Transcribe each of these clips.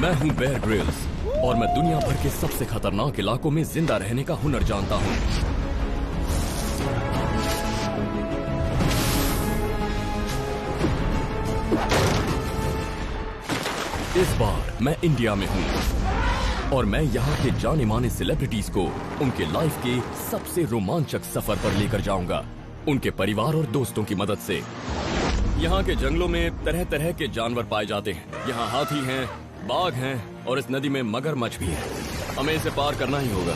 मैं हूँ Bear Grylls और मैं दुनिया भर के सबसे खतरनाक इलाकों में जिंदा रहने का हुनर जानता हूँ। इस बार मैं इंडिया में हूँ और मैं यहाँ के जाने माने सेलिब्रिटीज को उनके लाइफ के सबसे रोमांचक सफर पर लेकर जाऊंगा, उनके परिवार और दोस्तों की मदद से। यहाँ के जंगलों में तरह तरह के जानवर पाए जाते हैं। यहाँ हाथी हैं, बाघ हैं और इस नदी में मगरमच्छ भी है। हमें इसे पार करना ही होगा।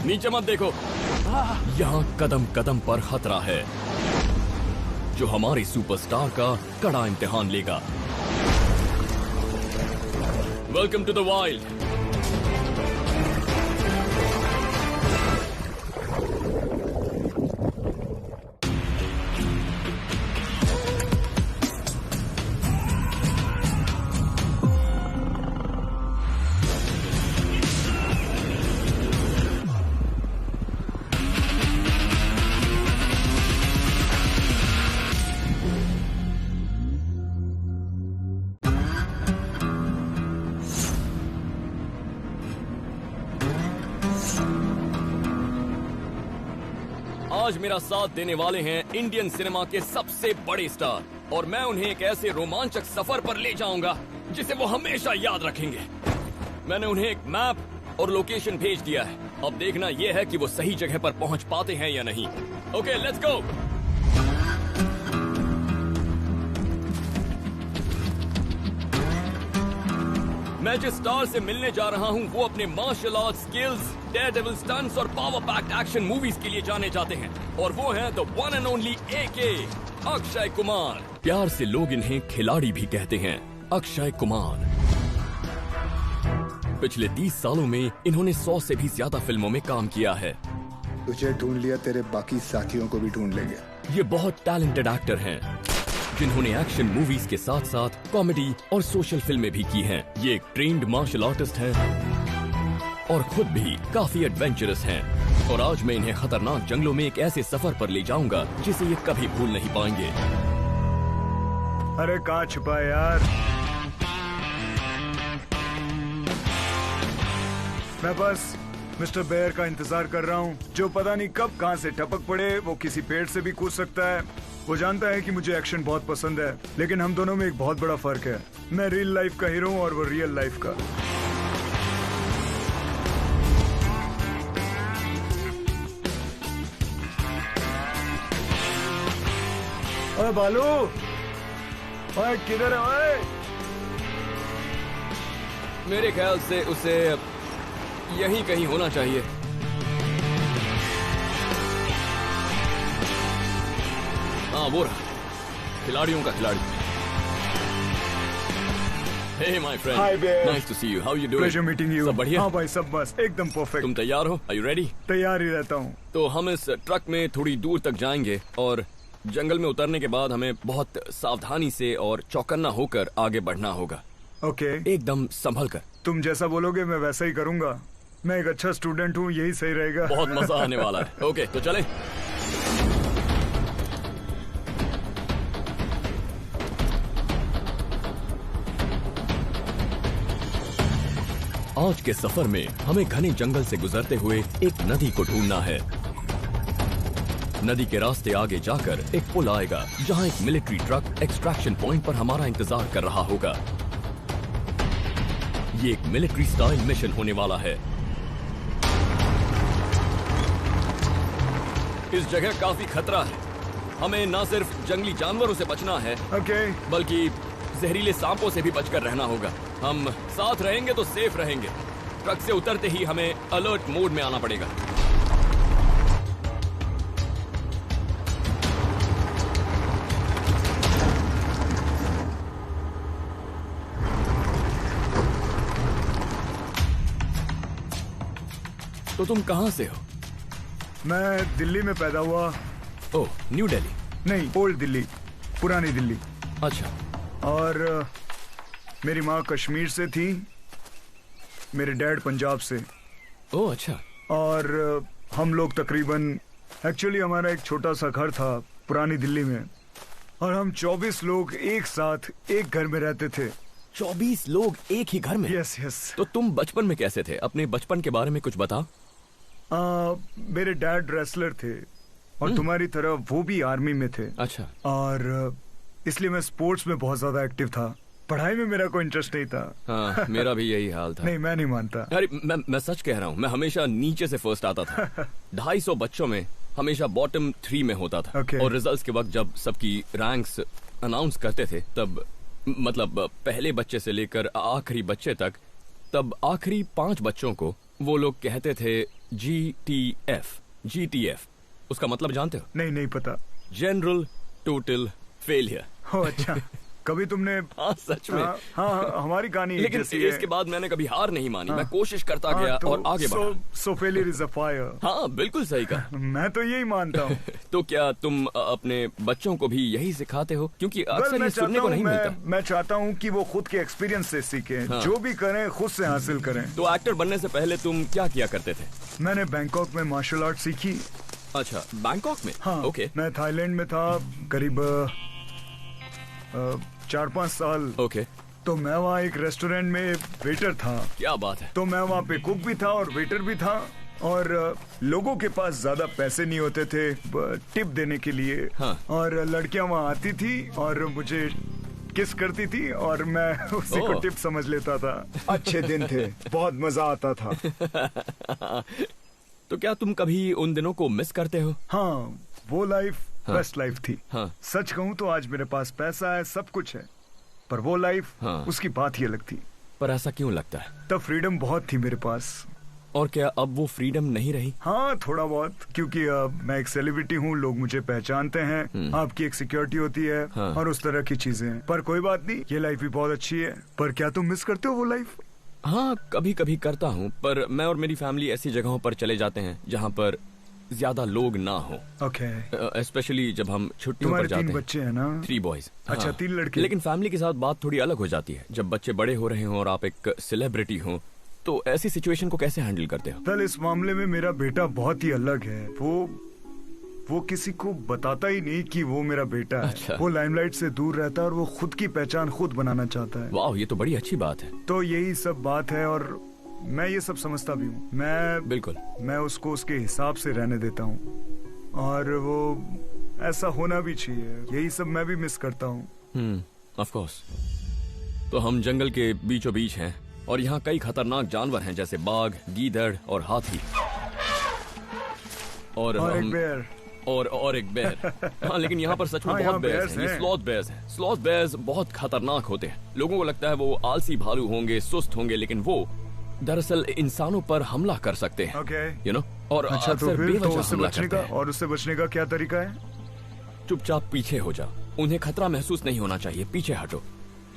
नीचे मत देखो, यहाँ कदम कदम पर खतरा है जो हमारे सुपरस्टार का कड़ा इम्तिहान लेगा। Welcome to the wild. आज मेरा साथ देने वाले हैं इंडियन सिनेमा के सबसे बड़े स्टार और मैं उन्हें एक ऐसे रोमांचक सफर पर ले जाऊंगा जिसे वो हमेशा याद रखेंगे। मैंने उन्हें एक मैप और लोकेशन भेज दिया है। अब देखना यह है कि वो सही जगह पर पहुंच पाते हैं या नहीं। Okay, let's go. मैं जिस स्टार से मिलने जा रहा हूं वो अपने martial art skills, daredevil stunts और पावर पैक्ड एक्शन मूवीज के लिए जाने जाते हैं और वो हैं the one and only AK Akshay Kumar. प्यार से लोग इन्हें खिलाड़ी भी कहते हैं। अक्षय कुमार पिछले 30 सालों में इन्होंने 100 से भी ज्यादा फिल्मों में काम किया है। तुझे ढूंढ लिया, तेरे बाकी साथियों को भी ढूंढ लेंगे। ये बहुत टैलेंटेड एक्टर हैं जिन्होंने एक्शन मूवीज के साथ साथ कॉमेडी और सोशल फिल्में भी की हैं। ये एक ट्रेन्ड मार्शल आर्टिस्ट हैं और खुद भी काफी एडवेंचरस हैं। और आज मैं इन्हें खतरनाक जंगलों में एक ऐसे सफर पर ले जाऊंगा जिसे ये कभी भूल नहीं पाएंगे। अरे कहाँ छुपा है यार? मैं बस मिस्टर बेयर का इंतजार कर रहा हूँ जो पता नहीं कब कहाँ से टपक पड़े। वो किसी पेड़ से भी कूद सकता है। वो जानता है कि मुझे एक्शन बहुत पसंद है, लेकिन हम दोनों में एक बहुत बड़ा फर्क है। मैं रियल लाइफ का हीरो हूँ और वो रियल लाइफ का। ओए बालू, ओए किधर है ओए? मेरे ख्याल से उसे यहीं कहीं होना चाहिए। हाँ, वो रहा, खिलाड़ियों का खिलाड़ी। Hey my friend, Hi Bear. nice to see you. How you doing? Pleasure meeting you. सब बढ़िया? हाँ भाई, सब बस एकदम परफेक्ट। तुम तैयार हो? Are you ready? तैयार ही रहता हूँ। तो हम इस ट्रक में थोड़ी दूर तक जाएंगे और जंगल में उतरने के बाद हमें बहुत सावधानी से और चौकन्ना होकर आगे बढ़ना होगा। ओके। एकदम संभल कर। तुम जैसा बोलोगे मैं वैसा ही करूँगा। मैं एक अच्छा स्टूडेंट हूँ, यही सही रहेगा। बहुत मजा आने वाला है। ओके, तो चलें। आज के सफर में हमें घने जंगल से गुजरते हुए एक नदी को ढूंढना है। नदी के रास्ते आगे जाकर एक पुल आएगा जहां एक मिलिट्री ट्रक एक्सट्रैक्शन पॉइंट पर हमारा इंतजार कर रहा होगा। ये एक मिलिट्री स्टाइल मिशन होने वाला है। इस जगह काफी खतरा है। हमें न सिर्फ जंगली जानवरों से बचना है, बल्कि जहरीले सांपों से भी बचकर रहना होगा। हम साथ रहेंगे तो सेफ रहेंगे। ट्रक से उतरते ही हमें अलर्ट मोड में आना पड़ेगा। तो तुम कहां से हो? मैं दिल्ली में पैदा हुआ। ओह, न्यू दिल्ली? नहीं, ओल्ड दिल्ली, पुरानी दिल्ली। अच्छा। और मेरी माँ कश्मीर से थी, मेरे डैड पंजाब से। ओह अच्छा। और हम लोग तकरीबन, एक्चुअली हमारा एक छोटा सा घर था पुरानी दिल्ली में और हम 24 लोग एक साथ एक घर में रहते थे। 24 लोग एक ही घर में? Yes yes. तो तुम बचपन में कैसे थे? अपने बचपन के बारे में कुछ बता। मेरे डैड रेसलर थे और तुम्हारी तरह वो भी आर्मी में थे। अच्छा। और इसलिए मैं स्पोर्ट्स में बहुत ज्यादा एक्टिव था। पढ़ाई में मेरा कोई इंटरेस्ट नहीं था। हाँ, मेरा भी यही हाल था। नहीं, मैं नहीं मानता। अरे मैं सच कह रहा हूँ, मैं हमेशा नीचे से फर्स्ट आता था। 250 बच्चों में हमेशा बॉटम 3 में होता था। Okay. और रिजल्ट्स के वक्त जब सबकी रैंक्स अनाउंस करते थे, तब मतलब पहले बच्चे से लेकर आखिरी बच्चे तक, तब आखिरी 5 बच्चों को वो लोग कहते थे GTF। GTF उसका मतलब जानते हो? नहीं पता। General total failure. हो अच्छा। कभी तुमने? हाँ सच में। हाँ, हमारी कहानी लेकिन जैसी है। इसके बाद मैंने कभी हार नहीं मानी। मैं कोशिश करता गया और आगे बढ़ा। So failure is a fire। हाँ बिल्कुल सही कहा। मैं तो यही मानता हूँ। तो क्या तुम अपने बच्चों को भी यही सिखाते हो? क्योंकि अक्सर ये सुनने को नहीं मिलता। मैं चाहता हूँ कि वो खुद के एक्सपीरियंस से सीखें। हाँ। जो भी करें खुद से हासिल करें। तो एक्टर बनने से पहले तुम क्या किया करते थे? मैंने बैंकॉक में मार्शल आर्ट सीखी। अच्छा, बैंकॉक में? हाँ। ओके। मैं थाईलैंड में था करीब 4-5 साल। ओके। तो मैं वहाँ एक रेस्टोरेंट में वेटर था। क्या बात है। तो मैं वहाँ पे कुक भी था और वेटर भी था। और लोगों के पास ज्यादा पैसे नहीं होते थे टिप देने के लिए। हाँ। और लड़कियां वहाँ आती थी और मुझे किस करती थी और मैं उसी को टिप समझ लेता था। अच्छे दिन थे, बहुत मजा आता था। तो क्या तुम कभी उन दिनों को मिस करते हो? हाँ, वो लाइफ बेस्ट लाइफ थी। हाँ। सच कहूँ तो आज मेरे पास पैसा है, सब कुछ है, पर वो लाइफ हाँ। उसकी बात ही अलग थी। पर ऐसा क्यों लगता है? तब फ्रीडम बहुत थी मेरे पास। और क्या अब वो फ्रीडम नहीं रही? हाँ, थोड़ा बहुत, क्योंकि मैं एक सेलिब्रिटी हूँ, लोग मुझे पहचानते हैं, आपकी एक सिक्योरिटी होती है। हाँ। और उस तरह की चीजें। पर कोई बात नहीं, ये लाइफ भी बहुत अच्छी है। पर क्या तुम मिस करते हो वो लाइफ? हाँ, कभी कभी करता हूँ, पर मैं और मेरी फैमिली ऐसी जगहों पर चले जाते हैं जहाँ पर ज्यादा लोग ना हो। ओके। स्पेशली जब हम छुट्टियों पर जाते हैं। 3 बच्चे हैं ना? 3 बॉयज। अच्छा, 3 लड़के। लेकिन फैमिली के साथ बात थोड़ी अलग हो जाती है। जब बच्चे बड़े हो रहे हों और आप एक सेलिब्रिटी हो, तो ऐसी सिचुएशन को कैसे हैंडल करते हो? कल इस मामले में मेरा बेटा बहुत ही अलग है। वो किसी को बताता ही नहीं कि वो मेरा बेटा है। अच्छा। वो लाइमलाइट से दूर रहता है और वो खुद की पहचान खुद बनाना चाहता है। वाह, ये तो बड़ी अच्छी बात है। तो यही सब बात है और मैं ये सब समझता भी हूँ। मैं उसको उसके हिसाब से रहने देता हूँ और वो ऐसा होना भी चाहिए। यही सब मैं भी मिस करता हूँ। Of course. तो हम जंगल के बीचों बीच हैं और यहाँ कई खतरनाक जानवर हैं, जैसे बाघ, गीदड़ और हाथी। और एक बेयर। और एक बेयर। हाँ, लेकिन यहाँ पर सच में हाँ, बहुत यहाँ बेयर्स हैं। ये स्लॉथ बेयर्स हैं। स्लॉथ बेयर्स बहुत खतरनाक होते हैं। लोगों को लगता है वो आलसी भालू होंगे, सुस्त होंगे, लेकिन वो दरअसल इंसानों पर हमला कर सकते हैं। ओके। You know. और अच्छा, तो अक्सर फिर तो बेवजह उससे हमला बचने करते का हैं। और उससे बचने का क्या तरीका है? चुपचाप पीछे हो जाओ। उन्हें खतरा महसूस नहीं होना चाहिए, पीछे हटो।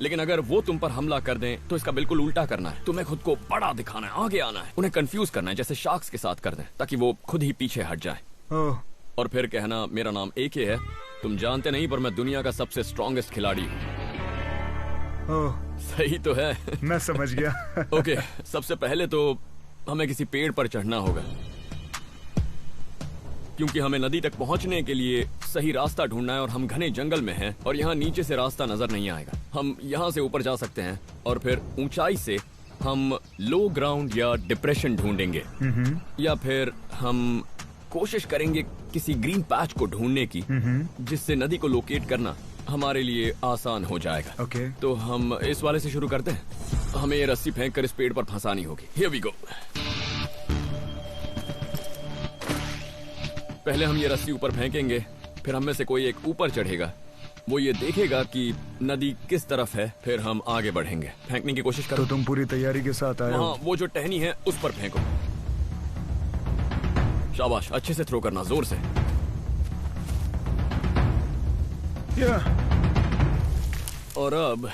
लेकिन अगर वो तुम पर हमला कर दें तो इसका बिल्कुल उल्टा करना है। तुम्हें खुद को बड़ा दिखाना है, आगे आना है, उन्हें कंफ्यूज करना है, जैसे शार्क्स के साथ कर दें, ताकि वो खुद ही पीछे हट जाए। ओह, और फिर कहना मेरा नाम एके है, तुम जानते नहीं पर मैं दुनिया का सबसे स्ट्रॉन्गेस्ट खिलाड़ी हूँ। ओह, सही तो है। मैं समझ गया। ओके, सबसे पहले तो हमें किसी पेड़ पर चढ़ना होगा, क्योंकि हमें नदी तक पहुंचने के लिए सही रास्ता ढूंढना है और हम घने जंगल में हैं और यहाँ नीचे से रास्ता नजर नहीं आएगा। हम यहाँ से ऊपर जा सकते हैं और फिर ऊंचाई से हम लो ग्राउंड या डिप्रेशन ढूंढेंगे, या फिर हम कोशिश करेंगे किसी ग्रीन पैच को ढूंढने की, जिससे नदी को लोकेट करना हमारे लिए आसान हो जाएगा। ओके। तो हम इस वाले से शुरू करते हैं। हमें ये रस्सी फेंक कर इस पेड़ पर फंसानी होगी। Here we go. पहले हम ये रस्सी ऊपर फेंकेंगे, फिर हम में से कोई एक ऊपर चढ़ेगा, वो ये देखेगा कि नदी किस तरफ है, फिर हम आगे बढ़ेंगे। फेंकने की कोशिश करो। तो तुम पूरी तैयारी के साथ आए हो? हाँ, वो जो टहनी है उस पर फेंको। शाबाश, अच्छे से थ्रो करना, जोर से। और अब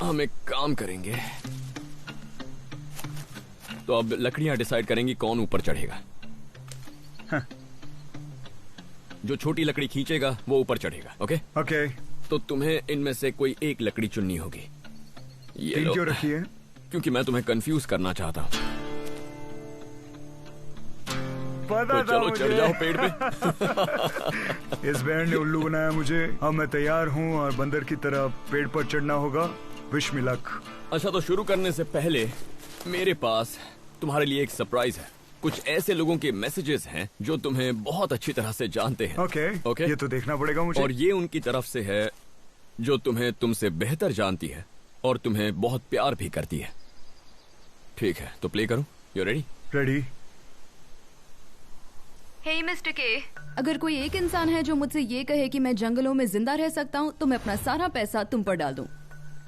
हम एक काम करेंगे। तो अब लकड़ियां डिसाइड करेंगी कौन ऊपर चढ़ेगा। जो छोटी लकड़ी खींचेगा वो ऊपर चढ़ेगा। Okay okay. तो तुम्हें इनमें से कोई एक लकड़ी चुननी होगी। ये लो। क्यों रखी है? क्योंकि मैं तुम्हें कंफ्यूज करना चाहता हूँ। पता तो चलो चढ़ जाओ पेड़ पे। इस बैंड ने उल्लू बनाया मुझे। अब मैं तैयार हूँ और बंदर की तरह पेड़ पर चढ़ना होगा। Wish me luck. अच्छा, तो शुरू करने से पहले मेरे पास तुम्हारे लिए एक सरप्राइज है। कुछ ऐसे लोगों के मैसेजेस हैं जो तुम्हें बहुत अच्छी तरह से जानते हैं। ओके, ये तो देखना पड़ेगा मुझे। और ये उनकी तरफ से है जो तुम्हें तुमसे बेहतर जानती है और तुम्हें बहुत प्यार भी करती है। ठीक है, तो प्ले करूं? You ready? Ready. Hey mister K, अगर कोई एक इंसान है जो मुझसे ये कहे कि मैं जंगलों में जिंदा रह सकता हूँ तो मैं अपना सारा पैसा तुम पर डाल दूं।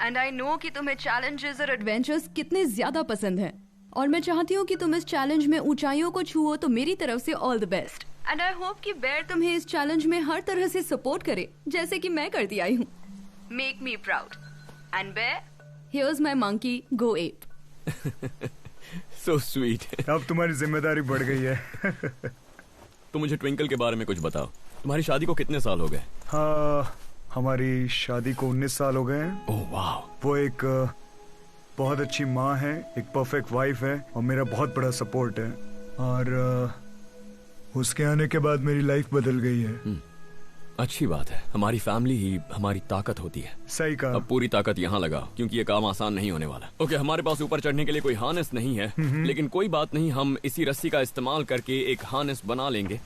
एंड आई नो कि तुम्हें चैलेंजेस और एडवेंचर्स कितने ज्यादा पसंद हैं और मैं चाहती हूँ कि तुम इस चैलेंज में ऊंचाइयों को छुओ, तो मेरी तरफ से all the best. And I hope कि बेयर तुम्हें इस चैलेंज में हर तरह से सपोर्ट करे जैसे कि मैं करती आई हूँ। Make me proud. And Bear, here's my monkey, go ape. So sweet. अब तुम्हारी जिम्मेदारी बढ़ गई है। तो मुझे ट्विंकल के बारे में कुछ बताओ। तुम्हारी शादी को कितने साल हो गए? हाँ, हमारी शादी को 19 साल हो गए हैं। ओह वाह। वो एक बहुत अच्छी माँ है, एक परफेक्ट वाइफ है और मेरा बहुत बड़ा सपोर्ट है। और उसके आने के बाद मेरी लाइफ बदल गई है। अच्छी बात है। हमारी फैमिली ही हमारी ताकत होती है। सही कहा। अब पूरी ताकत यहाँ लगाओ क्योंकि ये काम आसान नहीं होने वाला। ओके, हमारे पास ऊपर चढ़ने के लिए कोई हार्नेस नहीं है, लेकिन कोई बात नहीं, हम इसी रस्सी का इस्तेमाल करके एक हार्नेस बना लेंगे।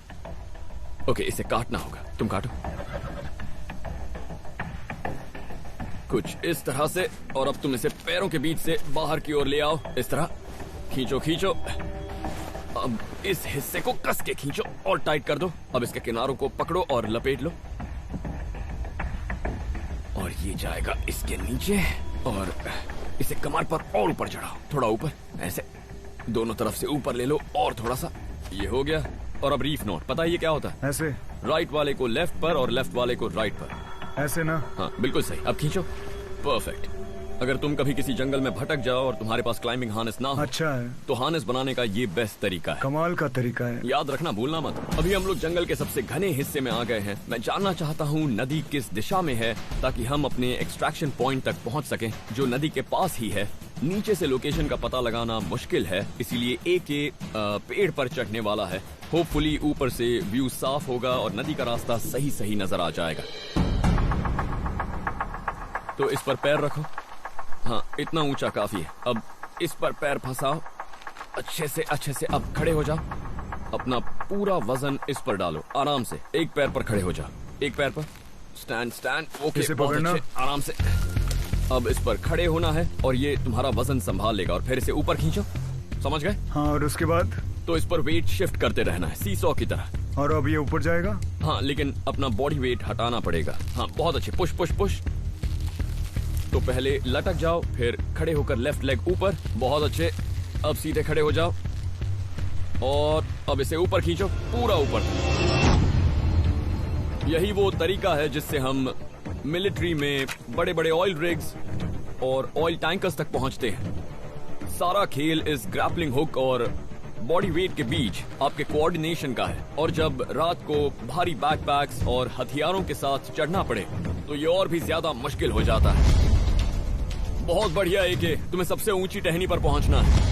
ओके, इसे काटना होगा। तुम काटो कुछ इस तरह से, और अब तुम इसे पैरों के बीच से बाहर की ओर ले आओ। इस तरह खींचो खींचो। अब इस हिस्से को कस के खींचो और टाइट कर दो। अब इसके किनारों को पकड़ो और लपेट लो और ये जाएगा इसके नीचे और इसे कमर पर और ऊपर चढ़ाओ। थोड़ा ऊपर, ऐसे दोनों तरफ से ऊपर ले लो और थोड़ा सा। ये हो गया। और अब रीफ नॉट, पता है ये क्या होता है? ऐसे राइट वाले को लेफ्ट पर और लेफ्ट वाले को राइट पर। ऐसे ना? हाँ बिल्कुल सही। अब खींचो। परफेक्ट। अगर तुम कभी किसी जंगल में भटक जाओ और तुम्हारे पास क्लाइंबिंग हार्नेस ना हो, अच्छा है, तो हार्नेस बनाने का ये बेस्ट तरीका है। कमाल का तरीका है। याद रखना, भूलना मत। अभी हम लोग जंगल के सबसे घने हिस्से में आ गए हैं। मैं जानना चाहता हूँ नदी किस दिशा में है ताकि हम अपने एक्सट्रैक्शन पॉइंट तक पहुँच सकें जो नदी के पास ही है। नीचे से लोकेशन का पता लगाना मुश्किल है, इसीलिए एक पेड़ पर चढ़ने वाला है। होपफुली ऊपर से व्यू साफ होगा और नदी का रास्ता सही सही नजर आ जाएगा। तो इस पर पैर रखो। हाँ, इतना ऊंचा काफी है। अब इस पर पैर फंसाओ अच्छे से अब खड़े हो जाओ। अपना पूरा वजन इस पर डालो आराम से। एक पैर पर खड़े हो जाओ। एक पैर पर स्टैंड। ओके, बहुत अच्छे, आराम से। अब इस पर खड़े होना है और ये तुम्हारा वजन संभाल लेगा और फिर इसे ऊपर खींचो। समझ गए? हाँ, और उसके बाद तो इस पर वेट शिफ्ट करते रहना है, सीसॉ की तरह। और अब ये ऊपर जाएगा? हाँ, लेकिन अपना बॉडी वेट हटाना पड़ेगा। हाँ, बहुत अच्छे। Push push push. तो पहले लटक जाओ, फिर खड़े होकर लेफ्ट लेग ऊपर। बहुत अच्छे। अब सीधे खड़े हो जाओ और अब इसे ऊपर खींचो, पूरा ऊपर। यही वो तरीका है जिससे हम मिलिट्री में बड़े बड़े ऑयल रिग्स और ऑयल टैंकर्स तक पहुंचते हैं। सारा खेल इस ग्रैपलिंग हुक और बॉडी वेट के बीच आपके कोऑर्डिनेशन का है। और जब रात को भारी बैकपैक्स और हथियारों के साथ चढ़ना पड़े तो ये और भी ज्यादा मुश्किल हो जाता है। बहुत बढ़िया एके, तुम्हें सबसे ऊंची टहनी पर पहुंचना है।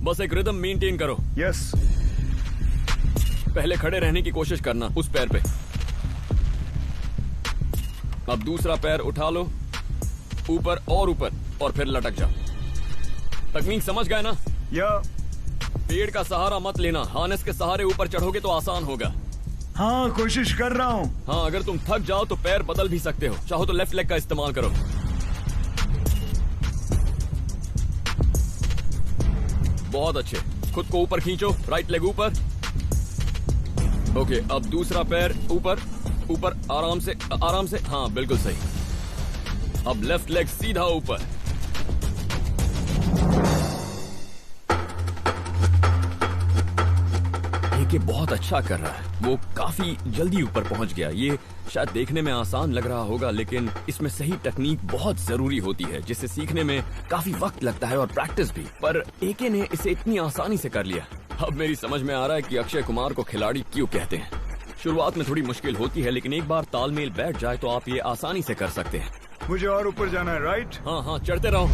बस एक रिदम मेंटेन करो। यस। पहले खड़े रहने की कोशिश करना उस पैर पे। अब दूसरा पैर उठा लो ऊपर और फिर लटक जाओ। तकनीक समझ गए ना? या पेड़ का सहारा मत लेना, हार्नेस के सहारे ऊपर चढ़ोगे तो आसान होगा। हाँ, कोशिश कर रहा हूँ। हाँ, अगर तुम थक जाओ तो पैर बदल भी सकते हो। चाहो तो लेफ्ट लेग का इस्तेमाल करो। बहुत अच्छे। खुद को ऊपर खींचो, राइट लेग ऊपर। ओके, अब दूसरा पैर ऊपर आराम से। हाँ, बिल्कुल सही। अब लेफ्ट लेग सीधा ऊपर। ये बहुत अच्छा कर रहा है। वो काफी जल्दी ऊपर पहुंच गया। ये शायद देखने में आसान लग रहा होगा, लेकिन इसमें सही टेक्निक बहुत जरूरी होती है जिसे सीखने में काफी वक्त लगता है और प्रैक्टिस भी। पर एके ने इसे इतनी आसानी से कर लिया। अब मेरी समझ में आ रहा है कि अक्षय कुमार को खिलाड़ी क्यों कहते हैं। शुरुआत में थोड़ी मुश्किल होती है, लेकिन एक बार तालमेल बैठ जाए तो आप ये आसानी से कर सकते हैं। मुझे और ऊपर जाना है, राइट? हाँ, चढ़ते रहो।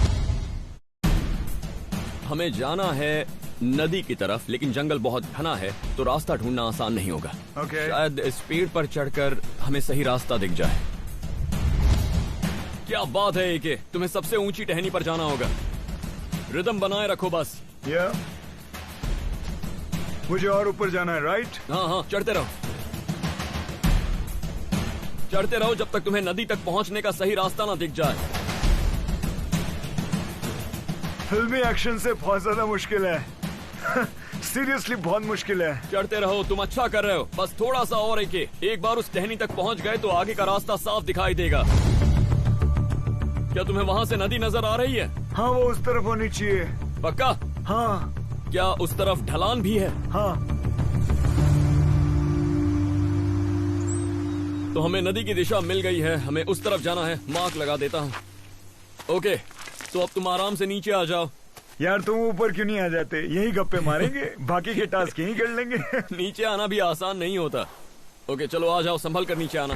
हमें जाना है नदी की तरफ, लेकिन जंगल बहुत घना है तो रास्ता ढूंढना आसान नहीं होगा। Okay. शायद इस पेड़ पर चढ़कर हमें सही रास्ता दिख जाए। क्या बात है एके, तुम्हें सबसे ऊंची टहनी पर जाना होगा। रिदम बनाए रखो बस। या मुझे और ऊपर जाना है, राइट? हाँ, चढ़ते रहो, चढ़ते रहो जब तक तुम्हें नदी तक पहुंचने का सही रास्ता ना दिख जाए। फिल्मी एक्शन से बहुत ज्यादा मुश्किल है। सीरियसली बहुत मुश्किल है। चढ़ते रहो, तुम अच्छा कर रहे हो। बस थोड़ा सा और एके, एक बार उस टहनी तक पहुंच गए तो आगे का रास्ता साफ दिखाई देगा। क्या तुम्हें वहाँ से नदी नजर आ रही है? हाँ, वो उस तरफ होनी चाहिए। पक्का? हाँ। क्या उस तरफ ढलान भी है? हाँ। तो हमें नदी की दिशा मिल गई है, हमें उस तरफ जाना है। मार्क लगा देता हूँ। ओके, तो अब तुम आराम से नीचे आ जाओ। यार तुम ऊपर क्यों नहीं आ जाते? यही गप्पे मारेंगे, बाकी के टास्क यही कर लेंगे। नीचे आना भी आसान नहीं होता। ओके चलो आ जाओ, संभल कर नीचे आना।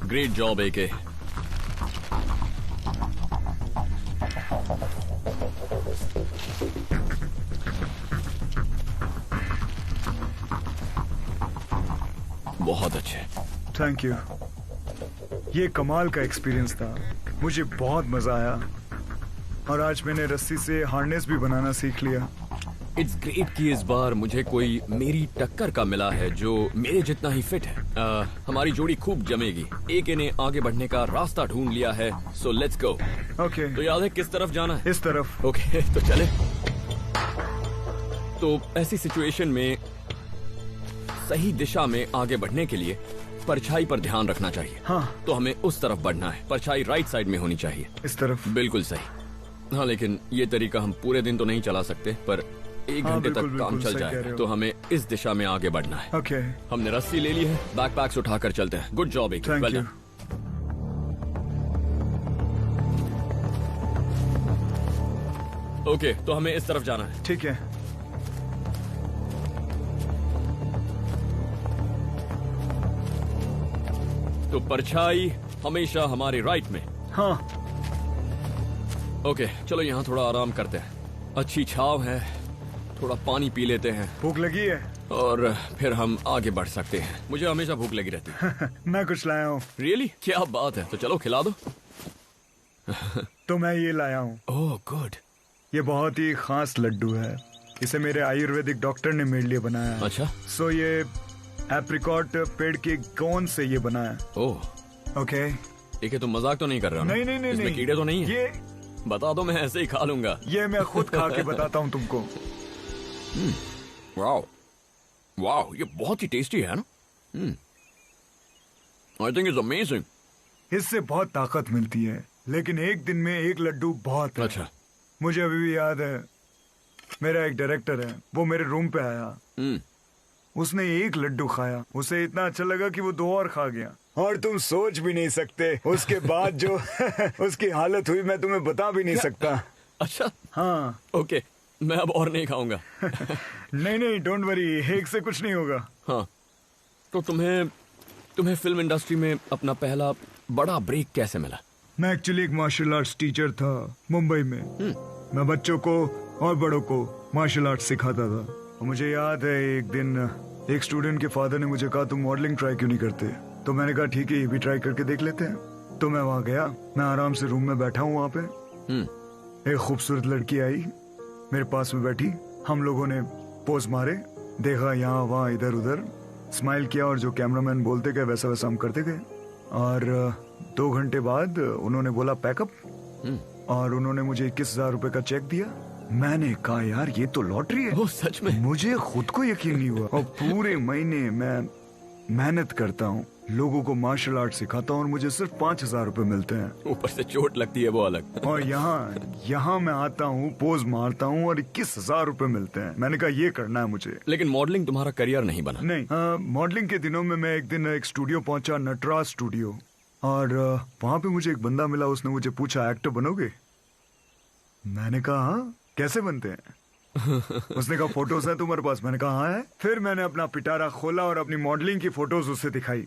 ग्रेट जॉब एके। बहुत अच्छे। Thank you. ये कमाल का एक्सपीरियंस था, मुझे बहुत मजा आया। और आज मैंने रस्सी से हार्नेस भी बनाना सीख लिया। इट्स ग्रेट कि इस बार मुझे कोई मेरी टक्कर का मिला है जो मेरे जितना ही फिट है। हमारी जोड़ी खूब जमेगी। एके ने आगे बढ़ने का रास्ता ढूंढ लिया है, सो लेट्स गो। ओके। तो याद है किस तरफ जाना है? इस तरफ। ओके तो चले। तो ऐसी सिचुएशन में सही दिशा में आगे बढ़ने के लिए परछाई पर ध्यान रखना चाहिए। हाँ। तो हमें उस तरफ बढ़ना है। परछाई राइट साइड में होनी चाहिए। इस तरफ। बिल्कुल सही। हाँ, लेकिन ये तरीका हम पूरे दिन तो नहीं चला सकते, पर 1 घंटे तक काम चल जाए। तो हमें इस दिशा में आगे बढ़ना है। ओके। हमने रस्सी ले ली है, बैकपैक्स उठाकर चलते हैं। Good job AK. Thank you. Okay, तो हमें इस तरफ जाना है। ठीक है। तो परछाई हमेशा हमारे राइट में। हाँ। ओके चलो यहाँ थोड़ा आराम करते हैं। अच्छी छाव है, थोड़ा पानी पी लेते हैं भूख लगी है? और फिर हम आगे बढ़ सकते हैं। मुझे हमेशा भूख लगी रहती है। मैं कुछ लाया हूँ। रियली? क्या बात है, तो चलो खिला दो। तो मैं ये लाया हूँ। Oh good. ये बहुत ही खास लड्डू है, इसे मेरे आयुर्वेदिक डॉक्टर ने मेरे लिए बनाया है। अच्छा। सो ये एप्रिकॉट पेड़ के गोंद से ये बना है। Oh okay. ठीक है, तुम मजाक तो नहीं कर रहा हो ना? नहीं, इसमें कीड़े तो नहीं है? ये बता दो, मैं ऐसे ही खा लूंगा। ये मैं खुद खा के बताता हूँ तुमको। वाओ वाओ, ये बहुत ही टेस्टी है ना? I think it's amazing. इससे बहुत ताकत मिलती है, लेकिन एक दिन में एक लड्डू बहुत है। अच्छा। मुझे अभी भी याद है, मेरा एक डायरेक्टर है, वो मेरे रूम पे आया। उसने एक लड्डू खाया, उसे इतना अच्छा लगा कि वो 2 और खा गया। और तुम सोच भी नहीं सकते उसके बाद जो उसकी हालत हुई, मैं तुम्हें बता भी नहीं सकता। अच्छा। हाँ। ओके, मैं अब और नहीं खाऊंगा। नहीं, डोंट वरी, एक से कुछ नहीं होगा। हाँ, तो तुम्हें फिल्म इंडस्ट्री में अपना पहला बड़ा ब्रेक कैसे मिला? मैं एक्चुअली एक मार्शल आर्ट्स टीचर था मुंबई में। मैं बच्चों को और बड़ों को मार्शल आर्ट्स सिखाता था। और मुझे याद है एक दिन एक स्टूडेंट के फादर ने मुझे कहा, तुम मॉडलिंग ट्राई क्यों नहीं करते? तो मैंने कहा ठीक है, ये भी ट्राई करके देख लेते हैं। तो मैं वहाँ गया, मैं आराम से रूम में बैठा हूँ। वहाँ पे एक खूबसूरत लड़की आई, मेरे पास में बैठी। हम लोगों ने पोज मारे, देखा यहाँ वहाँ इधर उधर, स्माइल किया, और जो कैमरामैन बोलते गए वैसा वैसा हम करते गए। और 2 घंटे बाद उन्होंने बोला पैकअप, और उन्होंने मुझे 21,000 रुपए का चेक दिया। मैंने कहा यार ये तो लॉटरी है। ओह सच में? मुझे खुद को यकीन नहीं हुआ। और पूरे महीने मैं मेहनत करता हूँ, लोगों को मार्शल आर्ट सिखाता हूँ, और मुझे सिर्फ 5,000 रुपए मिलते हैं। ऊपर से चोट लगती है वो अलग। और यहाँ मैं आता हूँ, पोज मारता हूँ, और 21,000 रुपए मिलते हैं। मैंने कहा ये करना है मुझे। लेकिन मॉडलिंग तुम्हारा करियर नहीं बना? नहीं, मॉडलिंग के दिनों में मैं एक दिन एक स्टूडियो पहुंचा, नटराज स्टूडियो, और वहां पे मुझे एक बंदा मिला। उसने मुझे पूछा एक्टर बनोगे? मैंने कहा हाँ, कैसे बनते हैं? उसने कहा फोटोज है तुम्हारे पास? मैंने कहा हाँ है। फिर मैंने अपना पिटारा खोला और अपनी मॉडलिंग की फोटोज उससे दिखाई।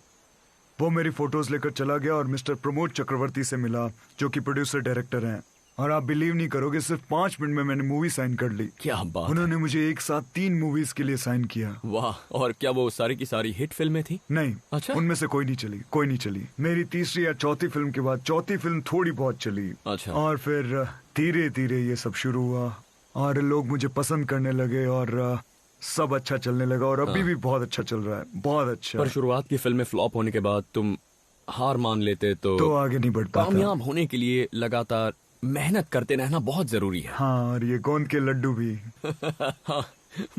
वो मेरी फोटोज लेकर चला गया और मिस्टर प्रमोद चक्रवर्ती से मिला, जो कि प्रोड्यूसर डायरेक्टर हैं। और आप बिलीव नहीं करोगे, सिर्फ 5 मिनट में मैंने मूवी साइन कर ली। क्या बात। उन्होंने मुझे एक साथ 3 मूवीज के लिए साइन किया। वाह। और क्या वो सारी की सारी हिट फिल्में थी? नहीं। अच्छा। उनमें से कोई नहीं चली। मेरी तीसरी या चौथी फिल्म के बाद चौथी फिल्म थोड़ी बहुत चली। अच्छा। और फिर धीरे धीरे ये सब शुरू हुआ और लोग मुझे पसंद करने लगे और सब अच्छा चलने लगा और अभी भी बहुत अच्छा चल रहा है, बहुत अच्छा। पर शुरुआत की फिल्में फ्लॉप होने के बाद तुम हार मान लेते तो आगे नहीं बढ़ पाता। कामयाब होने के लिए लगातार मेहनत करते रहना बहुत जरूरी है। हाँ, और ये गोंद के लड्डू भी। हाँ,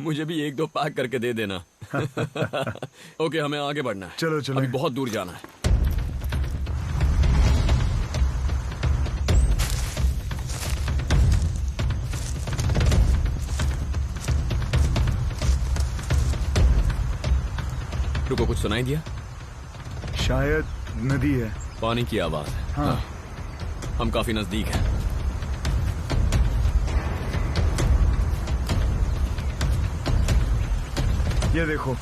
मुझे भी 1-2 पैक करके दे देना। ओके, हमें आगे बढ़ना है। चलो चलो, अभी बहुत दूर जाना है। रुको, कुछ सुनाई दिया? शायद नदी है। पानी की आवाज है। हाँ। हम काफी नजदीक हैं। ये देखो।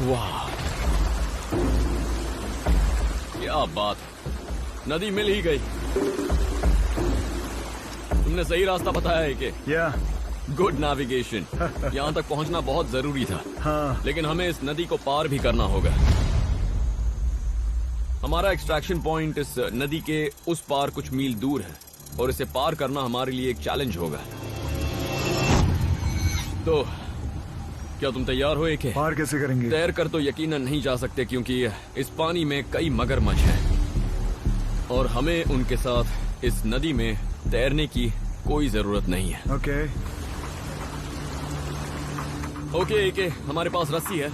वाह, क्या बात है, नदी मिल ही गई। तुमने सही रास्ता बताया है कि या गुड नेविगेशन। यहाँ तक पहुँचना बहुत जरूरी था। हाँ। लेकिन हमें इस नदी को पार भी करना होगा। हमारा एक्सट्रैक्शन पॉइंट इस नदी के उस पार कुछ मील दूर है और इसे पार करना हमारे लिए एक चैलेंज होगा। तो क्या तुम तैयार हो? एक पार कैसे करेंगे? तैर कर तो यकीनन नहीं जा सकते क्योंकि इस पानी में कई मगरमच्छ हैं और हमें उनके साथ इस नदी में तैरने की कोई जरूरत नहीं है। ओके, हमारे पास रस्सी है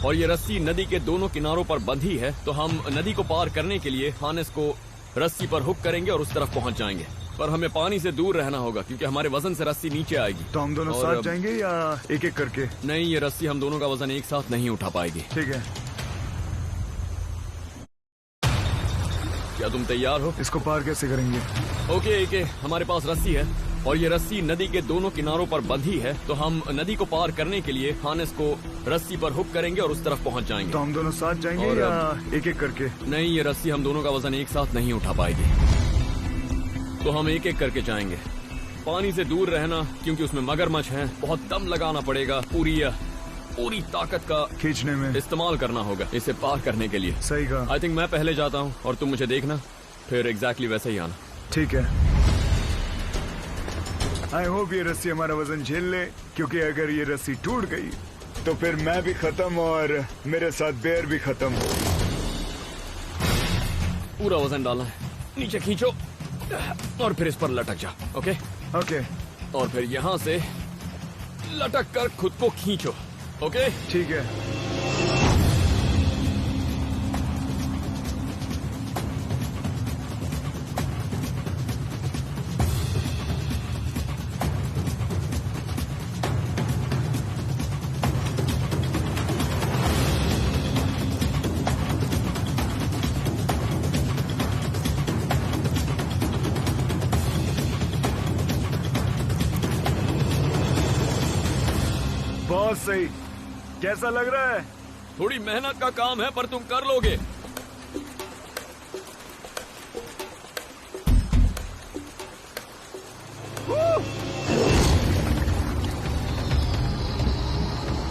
और ये रस्सी नदी के दोनों किनारों पर बंधी है। तो हम नदी को पार करने के लिए हार्नेस को रस्सी पर हुक करेंगे और उस तरफ पहुंच जाएंगे। पर हमें पानी से दूर रहना होगा क्योंकि हमारे वजन से रस्सी नीचे आएगी। तो हम दोनों साथ जाएंगे या एक एक करके? नहीं, ये रस्सी हम दोनों का वजन एक साथ नहीं उठा पाएगी। ठीक है। क्या तुम तैयार हो? इसको पार कैसे करेंगे? ओके, हमारे पास रस्सी है और ये रस्सी नदी के दोनों किनारों पर बंधी है। तो हम नदी को पार करने के लिए हार्नेस को रस्सी पर हुक करेंगे और उस तरफ पहुंच जाएंगे। तो हम दोनों साथ जाएंगे और या एक एक करके? नहीं, ये रस्सी हम दोनों का वजन एक साथ नहीं उठा पाएगी। तो हम एक एक करके जाएंगे। पानी से दूर रहना क्योंकि उसमें मगरमच्छ हैं। बहुत दम लगाना पड़ेगा, पूरी ताकत का खींचने में इस्तेमाल करना होगा इसे पार करने के लिए। सही कहा। आई थिंक मैं पहले जाता हूँ और तुम मुझे देखना, फिर एग्जैक्टली वैसे ही आना। ठीक है। आई होप ये रस्सी हमारा वजन झेल ले, क्योंकि अगर ये रस्सी टूट गई तो फिर मैं भी खत्म और मेरे साथ बेर भी खत्म। पूरा वजन डालना है, नीचे खींचो और फिर इस पर लटक जा। ओके, और फिर यहाँ से लटक कर खुद को खींचो। ओके, ठीक है। बहुत सही। कैसा लग रहा है? थोड़ी मेहनत का काम है पर तुम कर लोगे।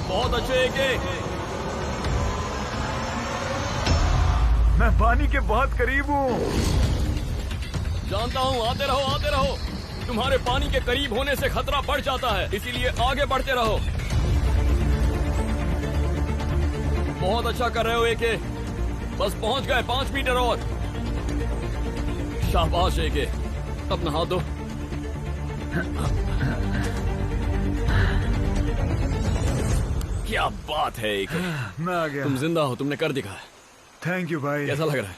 बहुत अच्छे एके। मैं पानी के बहुत करीब हूँ। जानता हूँ, आते रहो। तुम्हारे पानी के करीब होने से खतरा बढ़ जाता है, इसीलिए आगे बढ़ते रहो। बहुत अच्छा कर रहे हो एके। बस पहुंच गए, 5 मीटर और। शाबाश एके। अपना हाथ दो। क्या बात है एके। मैं आ गया। तुम जिंदा हो, तुमने कर दिखाया। थैंक यू भाई। कैसा लग रहा है?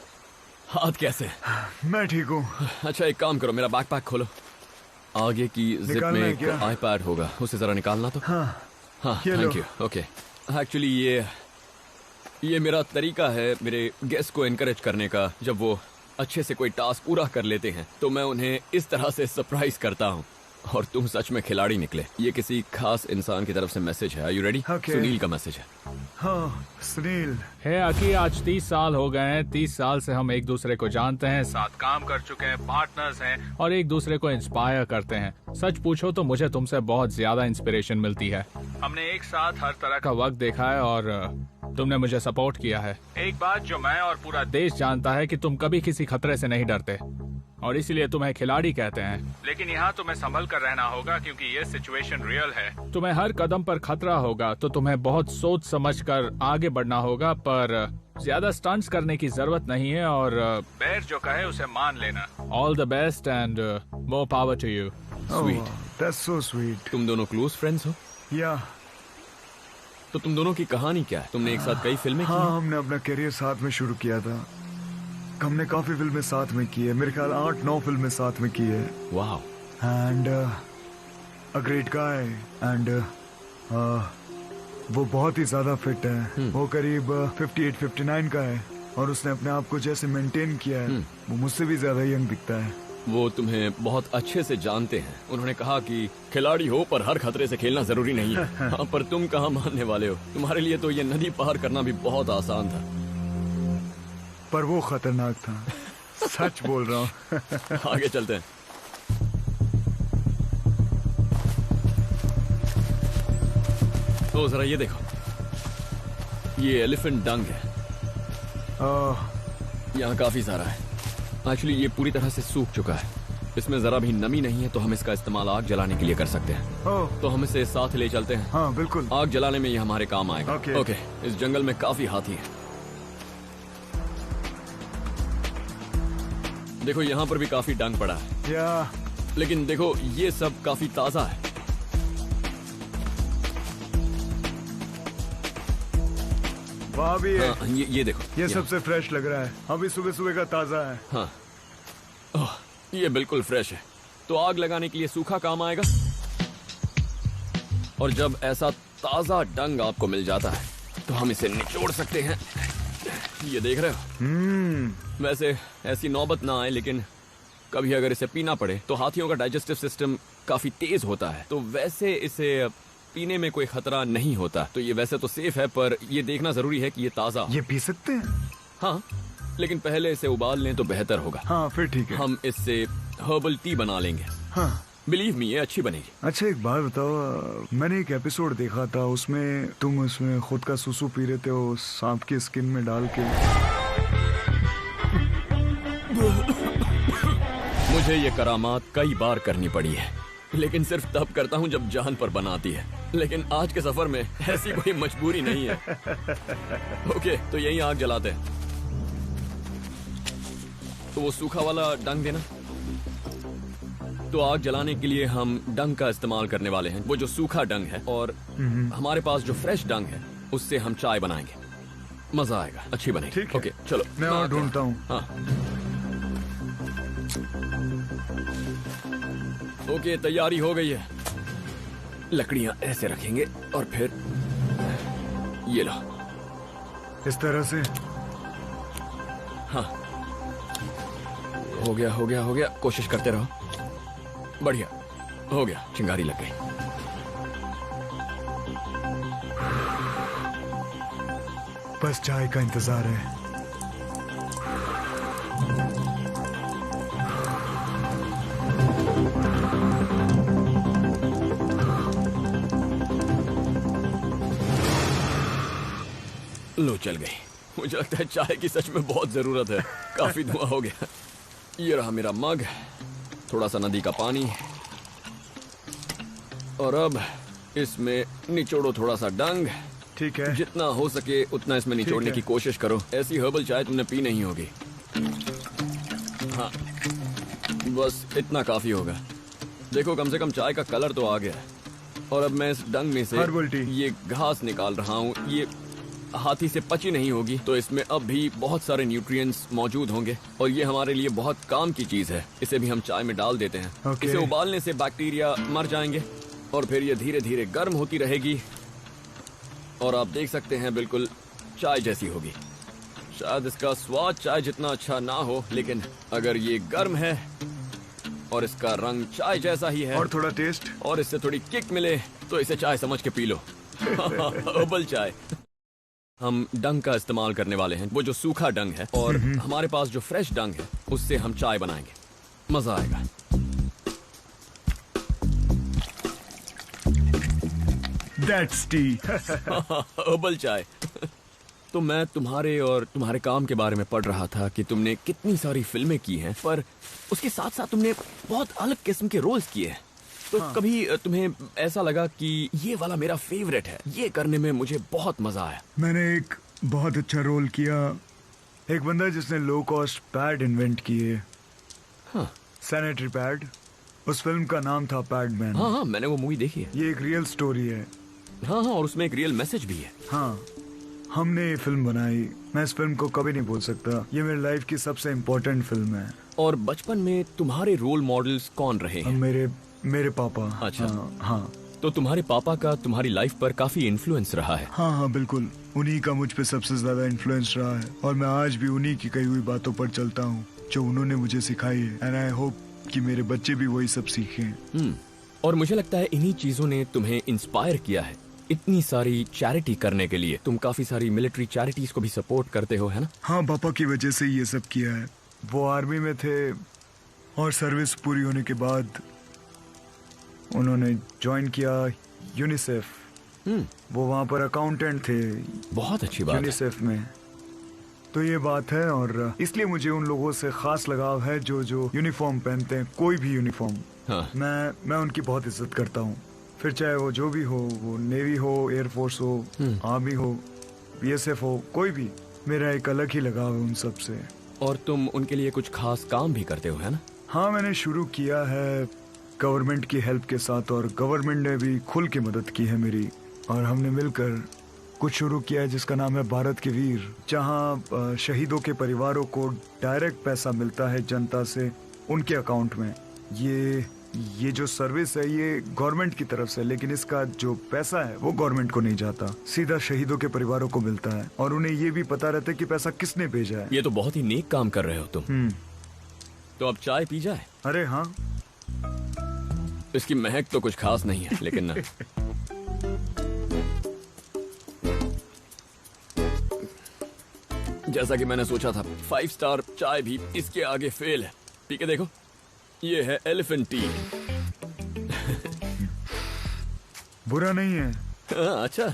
हाथ कैसे? मैं ठीक हूँ। अच्छा, एक काम करो, मेरा बैकपैक खोलो। आगे की जिप में एक आईपैड होगा, उसे जरा निकालना तो। हाँ, थैंक यू। ओके, एक्चुअली ये मेरा तरीका है मेरे गेस्ट को एनकरेज करने का। जब वो अच्छे से कोई टास्क पूरा कर लेते हैं तो मैं उन्हें इस तरह से सरप्राइज करता हूँ। और तुम सच में खिलाड़ी निकले। ये किसी खास इंसान की तरफ से मैसेज है। Are you ready? Okay. Sunil का मैसेज है। हाँ सुनील। है अकी, आज 30 साल हो गए हैं। 30 साल से हम एक दूसरे को जानते हैं, साथ काम कर चुके हैं, पार्टनर्स हैं और एक दूसरे को इंस्पायर करते हैं। सच पूछो तो मुझे तुमसे बहुत ज्यादा इंस्पिरेशन मिलती है। हमने एक साथ हर तरह का वक्त देखा है और तुमने मुझे सपोर्ट किया है। एक बात जो मैं और पूरा देश जानता है कि तुम कभी किसी खतरे से नहीं डरते और इसीलिए तुम्हें खिलाड़ी कहते हैं। लेकिन यहाँ तुम्हें संभल कर रहना होगा क्योंकि ये सिचुएशन रियल है। तुम्हें हर कदम पर खतरा होगा तो तुम्हें बहुत सोच समझ कर आगे बढ़ना होगा, पर ज्यादा स्टंट्स करने की जरूरत नहीं है और बेर जो कहे उसे मान लेना। All the best and more power to you. Sweet, that's so sweet. तुम दोनों क्लोज फ्रेंड्स हो? या तो तुम दोनों की कहानी क्या है? तुमने एक साथ कई फिल्में की? हाँ, हमने अपना करियर साथ में शुरू किया था। हमने काफी फिल्में साथ में की है, मेरे ख्याल 8-9 फिल्में साथ में की है। वाह। And a great guy and वो बहुत ही ज्यादा फिट है। वो करीब 58-59 का है और उसने अपने आप को जैसे मेंटेन किया है वो मुझसे भी ज्यादा यंग दिखता है। वो तुम्हें बहुत अच्छे से जानते हैं। उन्होंने कहा कि खिलाड़ी हो पर हर खतरे से खेलना जरूरी नहीं है। हाँ, पर तुम कहाँ मानने वाले हो? तुम्हारे लिए तो ये नदी पार करना भी बहुत आसान था। पर वो खतरनाक था, सच बोल रहा हूँ। आगे चलते हैं। तो जरा ये देखो, ये एलिफेंट डंग है। यहाँ काफी सारा है। एक्चुअली ये पूरी तरह से सूख चुका है, इसमें जरा भी नमी नहीं है, तो हम इसका इस्तेमाल आग जलाने के लिए कर सकते हैं। तो हम इसे साथ ले चलते हैं। हाँ बिल्कुल, आग जलाने में ये हमारे काम आएगा। ओके। इस जंगल में काफी हाथी है। देखो यहाँ पर भी काफी डंग पड़ा है। या लेकिन देखो ये सब काफी ताजा है। वहाँ भी है। हाँ, ये देखो, ये सबसे फ्रेश लग रहा है, अभी सुबह सुबह का ताजा है। हाँ, ओह, ये बिल्कुल फ्रेश है। तो आग लगाने के लिए सूखा काम आएगा। और जब ऐसा ताजा डंग आपको मिल जाता है तो हम इसे निचोड़ सकते हैं। ये देख रहे हो? वैसे ऐसी नौबत ना आए, लेकिन कभी अगर इसे पीना पड़े तो हाथियों का डाइजेस्टिव सिस्टम काफी तेज होता है, तो वैसे इसे पीने में कोई खतरा नहीं होता। तो ये वैसे तो सेफ है, पर ये देखना जरूरी है कि ये ताजा। ये पी सकते हैं? हाँ, लेकिन पहले इसे उबाल लें तो बेहतर होगा। हाँ फिर ठीक है। हम इससे हर्बल टी बना लेंगे। हाँ बिलीव मी, ये अच्छी बनेगी। अच्छा एक बात बताओ, मैंने एक एपिसोड देखा था, उसमें तुम उसमें खुद का सुसु पी रहे थे वो सांप की स्किन में डाल के। मुझे ये करामात कई बार करनी पड़ी है, लेकिन सिर्फ तब करता हूँ जब जान पर बनाती है। लेकिन आज के सफर में ऐसी कोई मजबूरी नहीं है। ओके, तो यही आग जलाते हैं। तो वो सूखा वाला डंग देना। तो आग जलाने के लिए हम डंग का इस्तेमाल करने वाले हैं, वो जो सूखा डंग है। और हमारे पास जो फ्रेश डंग है उससे हम चाय बनाएंगे। मजा आएगा, अच्छी बनेगी। ठीक है। ओके चलो, मैं और ढूंढता हूँ। हाँ ओके, तैयारी हो गई है। लकड़ियां ऐसे रखेंगे और फिर ये लो, इस तरह से। हाँ, हो गया हो गया हो गया। कोशिश करते रहो। बढ़िया, हो गया। चिंगारी लग गई। बस चाय का इंतजार है। लो चल गई। मुझे लगता है चाय की सच में बहुत जरूरत है। काफी धुआं हो गया। ये रहा मेरा मग, थोड़ा सा नदी का पानी, और अब इसमें निचोड़ो थोड़ा सा डंग। ठीक है। जितना हो सके उतना इसमें निचोड़ने की कोशिश करो। ऐसी हर्बल चाय तुमने पी नहीं होगी। हाँ, बस इतना काफी होगा। देखो कम से कम चाय का कलर तो आ गया है। और अब मैं इस डंग में से हर्बल टी, ये घास निकाल रहा हूँ। ये हाथी से पची नहीं होगी, तो इसमें अब भी बहुत सारे न्यूट्रिएंट्स मौजूद होंगे और ये हमारे लिए बहुत काम की चीज है। इसे भी हम चाय में डाल देते हैं। Okay. इसे उबालने से बैक्टीरिया मर जाएंगे और फिर ये धीरे धीरे गर्म होती रहेगी और आप देख सकते हैं बिल्कुल चाय जैसी होगी। शायद इसका स्वाद चाय जितना अच्छा ना हो, लेकिन अगर ये गर्म है और इसका रंग चाय जैसा ही है और थोड़ा टेस्ट और इससे थोड़ी किक मिले, तो इसे चाय समझ के पी लो। हर्बल चाय। हम डंग का इस्तेमाल करने वाले हैं, वो जो सूखा डंग है, और हमारे पास जो फ्रेश डंग है उससे हम चाय बनाएंगे। मजा आएगा। That's tea. हर्बल चाय। तो मैं तुम्हारे और तुम्हारे काम के बारे में पढ़ रहा था कि तुमने कितनी सारी फिल्में की हैं, पर उसके साथ साथ तुमने बहुत अलग किस्म के रोल्स किए हैं। तो कभी तुम्हें ऐसा लगा कि ये वाला मेरा फेवरेट है, ये करने में मुझे बहुत मजा आया? मैंने एक बहुत अच्छा रोल किया, एक बंदा जिसने लो कॉस्ट पैड इन्वेंट किए। हाँ। Sanitary pad. उस फिल्म का नाम था पैडमैन। हाँ, मैंने वो मूवी देखी है। ये एक रियल स्टोरी है। हाँ, और उसमें एक रियल मैसेज भी है। हाँ, हमने ये फिल्म बनाई। मैं इस फिल्म को कभी नहीं भूल सकता। ये मेरी लाइफ की सबसे इम्पोर्टेंट फिल्म है। और बचपन में तुम्हारे रोल मॉडल्स कौन रहे हैं? मेरे पापा। अच्छा। हाँ। तो तुम्हारे पापा का तुम्हारी लाइफ पर काफी इन्फ्लुएंस रहा है। हाँ, बिल्कुल। उन्हीं का मुझ पे सबसे ज्यादा इन्फ्लुएंस रहा है, और मैं आज भी उन्हीं की कही हुई बातों पर चलता हूँ जो उन्होंने मुझे सिखाई है। एंड आई होप कि मेरे बच्चे भी वही सब सीखें। और मुझे लगता है इन्हीं चीजों ने तुम्हें इंस्पायर किया है इतनी सारी चैरिटी करने के लिए। तुम काफी सारी मिलिट्री चैरिटीज को भी सपोर्ट करते हो, है ना? हाँ, पापा की वजह से ये सब किया है। वो आर्मी में थे और सर्विस पूरी होने के बाद उन्होंने ज्वाइन किया यूनिसेफ। वो वहाँ पर अकाउंटेंट थे। बहुत अच्छी बात है। यूनिसेफ में। तो ये बात है, और इसलिए मुझे उन लोगों से खास लगाव है जो यूनिफॉर्म पहनते हैं, कोई भी यूनिफॉर्म। हाँ। मैं उनकी बहुत इज्जत करता हूँ, फिर चाहे वो जो भी हो, वो नेवी हो, एयरफोर्स हो, आर्मी हो, बीएसएफ हो, कोई भी। मेरा एक अलग ही लगाव है उन सब से। और तुम उनके लिए कुछ खास काम भी करते हो, है ना? हाँ, मैंने शुरू किया है गवर्नमेंट की हेल्प के साथ, और गवर्नमेंट ने भी खुल के मदद की है मेरी। और हमने मिलकर कुछ शुरू किया है जिसका नाम है भारत के वीर, जहाँ शहीदों के परिवारों को डायरेक्ट पैसा मिलता है जनता से उनके अकाउंट में। ये जो सर्विस है ये गवर्नमेंट की तरफ से, लेकिन इसका जो पैसा है वो गवर्नमेंट को नहीं जाता, सीधा शहीदों के परिवारों को मिलता है, और उन्हें ये भी पता रहता है कि पैसा किसने भेजा है। ये तो बहुत ही नेक काम कर रहे हो तुम। तो अब चाय पी जाए? अरे हाँ। इसकी महक तो कुछ खास नहीं है, लेकिन ना जैसा कि मैंने सोचा था, 5 स्टार चाय भी इसके आगे फेल है। पी के देखो, ये है एलिफेंट टी। बुरा नहीं है। अच्छा।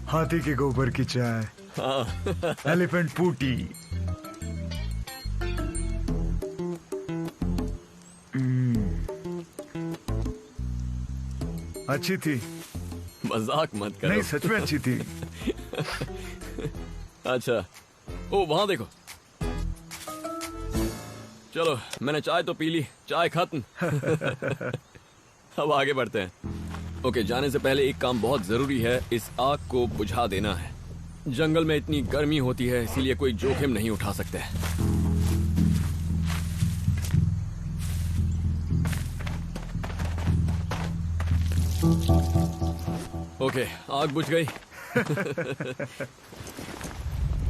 हाथी के गोबर की चाय। हाँ। एलिफेंट पूटी। अच्छी थी। मजाक मत करो। नहीं, सच में अच्छी थी। अच्छा, ओ वहां देखो। चलो, मैंने चाय तो पी ली, चाय खत्म। अब आगे बढ़ते हैं। ओके, जाने से पहले एक काम बहुत जरूरी है, इस आग को बुझा देना है। जंगल में इतनी गर्मी होती है, इसीलिए कोई जोखिम नहीं उठा सकते। ओके, आग बुझ गई।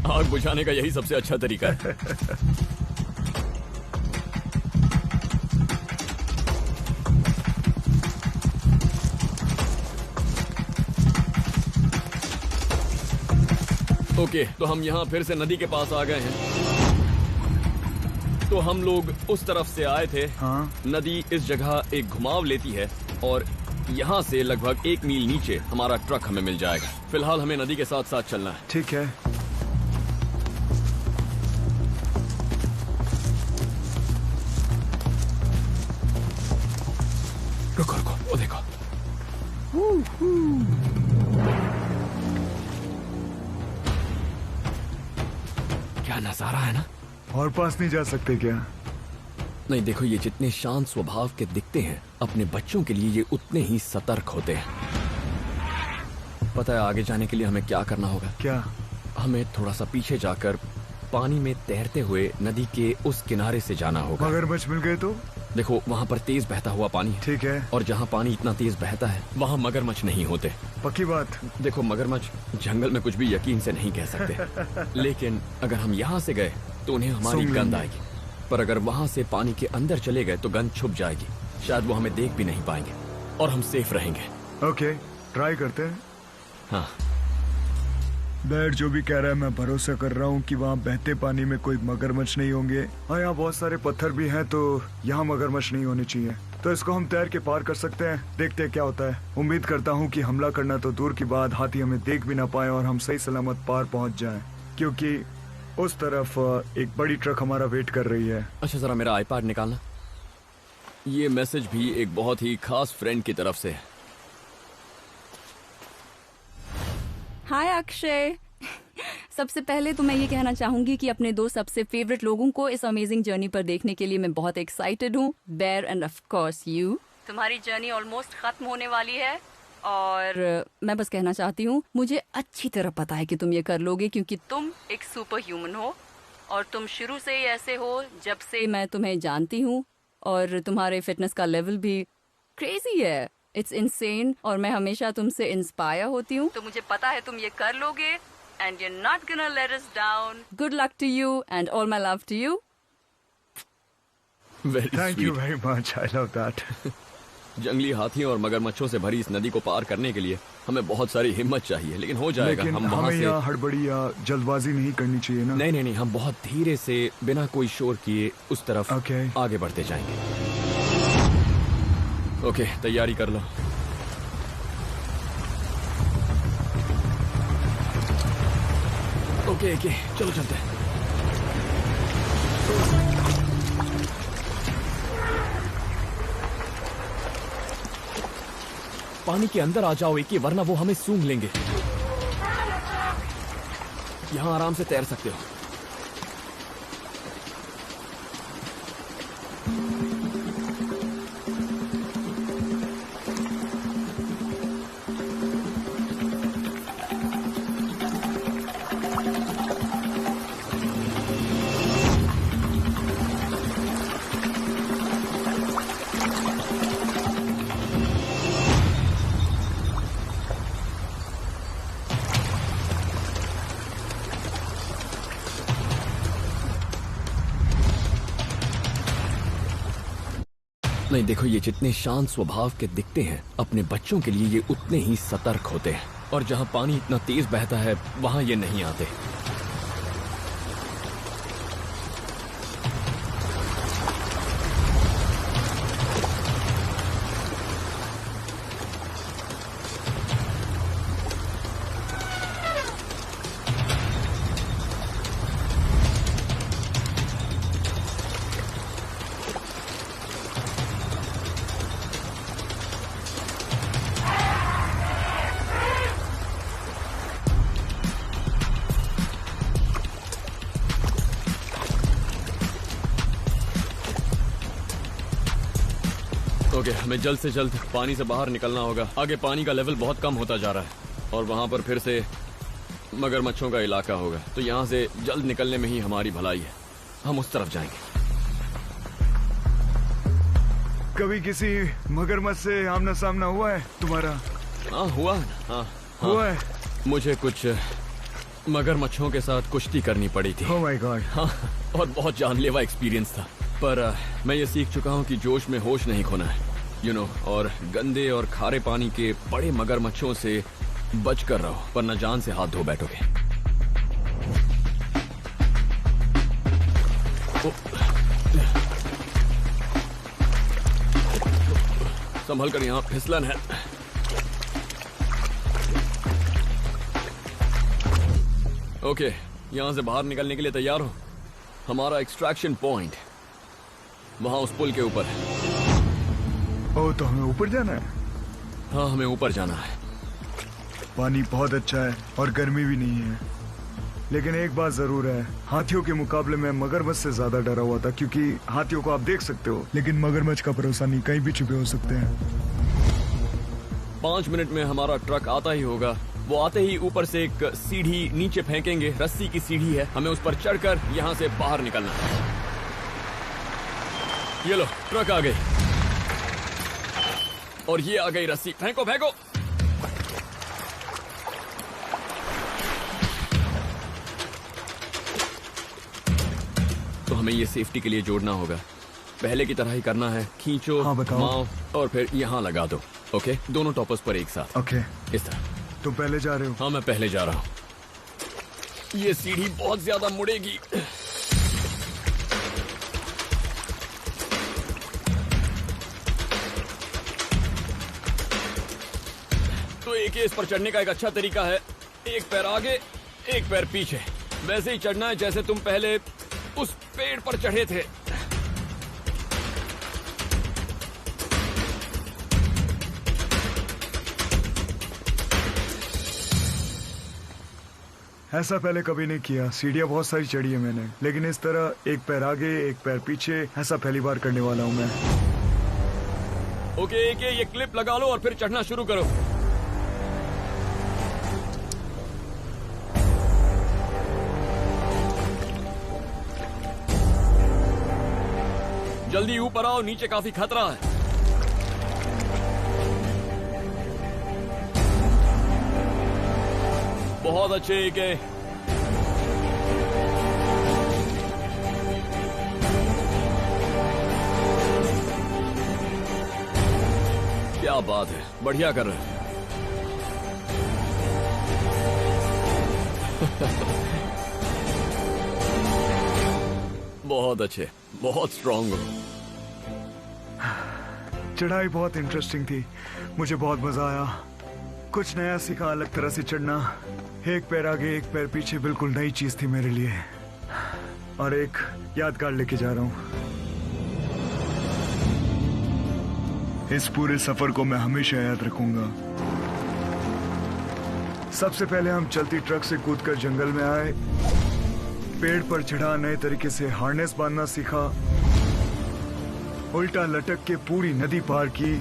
आग बुझाने का यही सबसे अच्छा तरीका है। ओके, तो हम यहाँ फिर से नदी के पास आ गए हैं। तो हम लोग उस तरफ से आए थे। हाँ। नदी इस जगह एक घुमाव लेती है और यहाँ से लगभग 1 मील नीचे हमारा ट्रक हमें मिल जाएगा। फिलहाल हमें नदी के साथ साथ चलना है। ठीक है। रुको रुको, वो देखो। क्या नजारा है ना। और पास नहीं जा सकते क्या? नहीं, देखो, ये जितने शांत स्वभाव के दिखते हैं, अपने बच्चों के लिए ये उतने ही सतर्क होते हैं। पता है आगे जाने के लिए हमें क्या करना होगा? क्या? हमें थोड़ा सा पीछे जाकर पानी में तैरते हुए नदी के उस किनारे से जाना होगा। मगरमच्छ मिल गए तो? देखो, वहाँ पर तेज बहता हुआ पानी है। ठीक है। और जहाँ पानी इतना तेज बहता है वहाँ मगरमच्छ नहीं होते। पक्की बात। देखो, मगरमच्छ जंगल में कुछ भी यकीन से नहीं कह सकते। लेकिन अगर हम यहाँ से गए तो उन्हें हमारी गंध आएगी, पर अगर वहाँ से पानी के अंदर चले गए तो गंध छुप जाएगी, शायद वो हमें देख भी नहीं पाएंगे और हम सेफ रहेंगे। ओके, ट्राई करते हैं। हाँ। बैर जो भी कह रहा है मैं भरोसा कर रहा हूँ कि वहाँ बहते पानी में कोई मगरमच्छ नहीं होंगे। हाँ, यहाँ बहुत सारे पत्थर भी हैं तो यहाँ मगरमच्छ नहीं होने चाहिए। तो इसको हम तैर के पार कर सकते हैं। देखते हैं क्या होता है। उम्मीद करता हूँ कि हमला करना तो दूर की बात, हाथी हमें देख भी ना पाए और हम सही सलामत पार पहुँच जाएं, क्योंकि उस तरफ एक बड़ी ट्रक हमारा वेट कर रही है। अच्छा, जरा मेरा आईपैड निकालना। ये मैसेज भी एक बहुत ही खास फ्रेंड की तरफ से है। हाय अक्षय। सबसे पहले तो मैं ये कहना चाहूंगी कि अपने दो सबसे फेवरेट लोगों को इस अमेजिंग जर्नी पर देखने के लिए मैं बहुत एक्साइटेड हूँ, Bear and of course you. तुम्हारी जर्नी ऑलमोस्ट खत्म होने वाली है और मैं बस कहना चाहती हूँ, मुझे अच्छी तरह पता है कि तुम ये कर लोगे, क्योंकि तुम एक सुपर ह्यूमन हो और तुम शुरू से ही ऐसे हो जब से मैं तुम्हें जानती हूँ, और तुम्हारे फिटनेस का लेवल भी क्रेजी है। इट्स इनसेन और मैं हमेशा तुमसे इंस्पायर होती हूँ, तो मुझे पता है तुम ये कर लोगे and you are not gonna let us down. Good luck to you and all my love to you. Thank you very much, I love that. जंगली हाथियों और मगरमच्छों से भरी इस नदी को पार करने के लिए हमें बहुत सारी हिम्मत चाहिए, लेकिन हो जाएगा। लेकिन हम वहाँ हमें से यहाँ हड़बड़ी या जल्दबाजी नहीं करनी चाहिए ना। नहीं नहीं नहीं, हम बहुत धीरे से बिना कोई शोर किए उस तरफ आगे बढ़ते जाएंगे। ओके, तैयारी कर लो। ओके चलो चलते हैं। पानी के अंदर आ जाओ एक, वरना वो हमें सूंघ लेंगे। यहां आराम से तैर सकते हो। नहीं, देखो, ये जितने शांत स्वभाव के दिखते हैं, अपने बच्चों के लिए ये उतने ही सतर्क होते हैं, और जहाँ पानी इतना तेज बहता है वहाँ ये नहीं आते। ओके, हमें जल्द से जल्द पानी से बाहर निकलना होगा। आगे पानी का लेवल बहुत कम होता जा रहा है और वहां पर फिर से मगरमच्छों का इलाका होगा, तो यहाँ से जल्द निकलने में ही हमारी भलाई है। हम उस तरफ जाएंगे। कभी किसी मगरमच्छ से आमना सामना हुआ है तुम्हारा? हाँ, हुआ। हाँ, हुआ है। मुझे कुछ मगरमच्छों के साथ कुश्ती करनी पड़ी थी। Oh my God. हाँ, और बहुत जानलेवा एक्सपीरियंस था, पर मैं ये सीख चुका हूँ कि जोश में होश नहीं खोना है, और गंदे और खारे पानी के बड़े मगरमच्छों से बच कर रहो, वरना जान से हाथ धो बैठोगे। संभल कर, यहाँ फिसलन है। ओके, यहाँ से बाहर निकलने के लिए तैयार हो? हमारा एक्सट्रैक्शन पॉइंट वहाँ उस पुल के ऊपर है। ओह, तो हमें ऊपर जाना है? हाँ, हमें ऊपर जाना है। पानी बहुत अच्छा है और गर्मी भी नहीं है, लेकिन एक बात जरूर है, हाथियों के मुकाबले में मगरमच्छ से ज्यादा डरा हुआ था, क्योंकि हाथियों को आप देख सकते हो, लेकिन मगरमच्छ का भरोसा नहीं, कहीं भी छुपे हो सकते हैं। 5 मिनट में हमारा ट्रक आता ही होगा। वो आते ही ऊपर से एक सीढ़ी नीचे फेंकेंगे, रस्सी की सीढ़ी है, हमें उस पर चढ़कर यहाँ से बाहर निकलना है। ये लो, ट्रक आ गई और ये आ गई रस्सी। फेंको फेंको। तो हमें ये सेफ्टी के लिए जोड़ना होगा। पहले की तरह ही करना है, खींचो, हाँ, घुमाओ और फिर यहाँ लगा दो। ओके, दोनों टॉपर्स पर एक साथ। ओके, इस तरह। तुम पहले जा रहे हो? हाँ, मैं पहले जा रहा हूँ। ये सीढ़ी बहुत ज्यादा मुड़ेगी। तो एक इस पर चढ़ने का एक अच्छा तरीका है, एक पैर आगे एक पैर पीछे। वैसे ही चढ़ना है जैसे तुम पहले उस पेड़ पर चढ़े थे। ऐसा पहले कभी नहीं किया। सीढ़ियाँ बहुत सारी चढ़ी है मैंने, लेकिन इस तरह एक पैर आगे एक पैर पीछे ऐसा पहली बार करने वाला हूँ मैं। ओके, ये क्लिप लगा लो और फिर चढ़ना शुरू करो। जल्दी ऊपर आओ, नीचे काफी खतरा है। बहुत अच्छे के। क्या बात है, बढ़िया कर रहे हैं। बहुत अच्छे, बहुत स्ट्रांग हो। चढ़ाई बहुत इंटरेस्टिंग थी, मुझे बहुत मजा आया। कुछ नया सीखा, अलग तरह से चढ़ना। एक पैर आगे एक पैर पीछे बिल्कुल नई चीज थी मेरे लिए, और एक यादगार लेके जा रहा हूँ। इस पूरे सफर को मैं हमेशा याद रखूंगा। सबसे पहले हम चलती ट्रक से कूदकर जंगल में आए, पेड़ पर चढ़ा, नए तरीके से हार्नेस बांधना सीखा, उल्टा लटक के पूरी नदी पार की,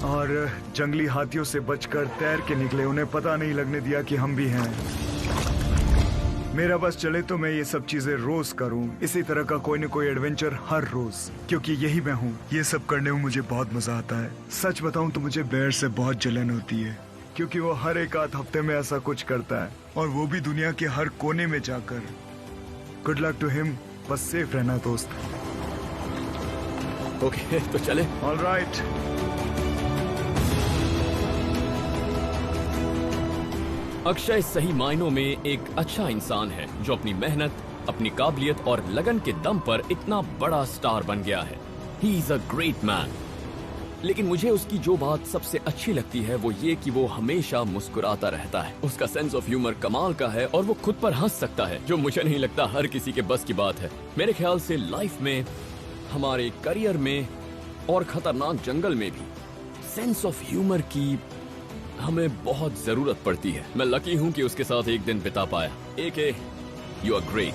और जंगली हाथियों से बचकर तैर के निकले। उन्हें पता नहीं लगने दिया कि हम भी हैं। मेरा बस चले तो मैं ये सब चीजें रोज करूं, इसी तरह का कोई न कोई एडवेंचर हर रोज, क्योंकि यही मैं हूं। ये सब करने में मुझे बहुत मजा आता है। सच बताऊं तो मुझे बेयर से बहुत जलन होती है, क्योंकि वो हर एक आध हफ्ते में ऐसा कुछ करता है, और वो भी दुनिया के हर कोने में जाकर। गुड लक टू हिम, बस सेफ रहना दोस्त। ओके, तो चले। ऑलराइट। अक्षय सही मायनों में एक अच्छा इंसान है, जो अपनी मेहनत, अपनी काबिलियत और लगन के दम पर इतना बड़ा स्टार बन गया है। He is a great man. लेकिन मुझे उसकी जो बात सबसे अच्छी लगती है वो ये कि वो हमेशा मुस्कुराता रहता है। उसका सेंस ऑफ ह्यूमर कमाल का है, और वो खुद पर हंस सकता है, जो मुझे नहीं लगता हर किसी के बस की बात है। मेरे ख्याल से लाइफ में, हमारे करियर में और खतरनाक जंगल में भी सेंस ऑफ ह्यूमर की हमें बहुत जरूरत पड़ती है। मैं लकी हूं कि उसके साथ एक दिन बिता पाया। You are great.